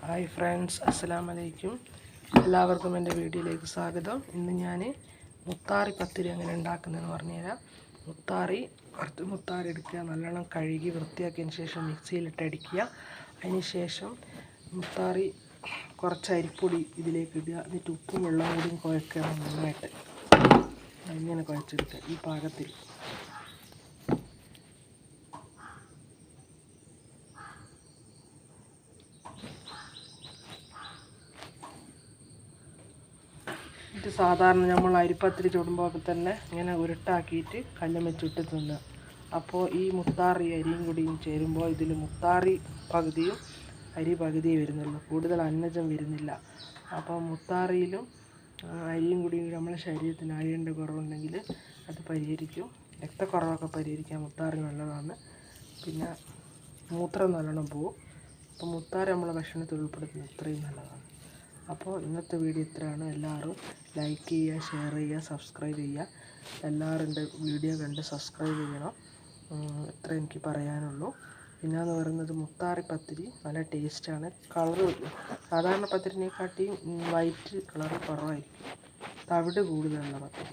Hi friends, അസ്സലാമു അലൈക്കും. എല്ലാവർക്കും എൻ്റെ വീഡിയോയിലേക്ക് സ്വാഗതം. ഇന്ന് ഞാൻ മുത്താറി പത്തിരി എങ്ങനെ ഉണ്ടാക്കുന്നതെന്ന് പറഞ്ഞുതരാം. കുറച്ച് മുത്താറി എടുക്കുക, നല്ലോണം കഴുകി വൃത്തിയാക്കിയതിന് ശേഷം മിക്സിയിലിട്ട് അടിക്കുക. അതിന് ശേഷം മുത്താറി കുറച്ച് അരിപ്പൊടി ഇതിലേക്ക് ഇടുക. എന്നിട്ട് ഉപ്പും വെള്ളം കൂടിയും കുഴക്കുക നന്നായിട്ട്. ഇങ്ങനെ കുഴച്ചെടുക്കുക ഈ പാകത്തിൽ. ഇത് സാധാരണ നമ്മൾ അരിപ്പത്തിരി ചുടുമ്പോൾ തന്നെ ഇങ്ങനെ ഉരുട്ടാക്കിയിട്ട് കല്ലും വെച്ചിട്ട് തിന്നുക. അപ്പോൾ ഈ മുത്താറി അരിയും കൂടിയും ചേരുമ്പോൾ ഇതിൽ മുത്താറി പകുതിയും അരി പകുതിയേ വരുന്നുള്ളൂ, കൂടുതൽ അന്നജം വരുന്നില്ല. അപ്പോൾ മുത്താറിയിലും അരിയും കൂടിയും നമ്മുടെ ശരീരത്തിന് അയണിൻ്റെ കുറവുണ്ടെങ്കിൽ അത് പരിഹരിക്കും. രക്തക്കുറവൊക്കെ പരിഹരിക്കാൻ മുത്താറി നല്ലതാണ്. പിന്നെ മൂത്രം നല്ലോണം പോവും. അപ്പോൾ മുത്താറി നമ്മളെ ഭക്ഷണത്തിൽ ഉൾപ്പെടുത്തുന്നത് ഇത്രയും നല്ലതാണ്. അപ്പോൾ ഇന്നത്തെ വീഡിയോ ഇത്രയാണ്. എല്ലാവരും ലൈക്ക് ചെയ്യുക, ഷെയർ ചെയ്യുക, സബ്സ്ക്രൈബ് ചെയ്യുക. എല്ലാവരും എൻ്റെ വീഡിയോ കണ്ട് സബ്സ്ക്രൈബ് ചെയ്യണം. ഇത്ര എനിക്ക് പറയാനുള്ളൂ. പിന്നെയെന്ന് പറയുന്നത് മുത്താറി പത്തിരി നല്ല ടേസ്റ്റാണ്. കളറ് സാധാരണ പത്തിരിനെക്കാട്ടിയും വൈറ്റ് കളറ് കുറവായിരിക്കും, തവിട് കൂടുതലുള്ള പത്തിരി.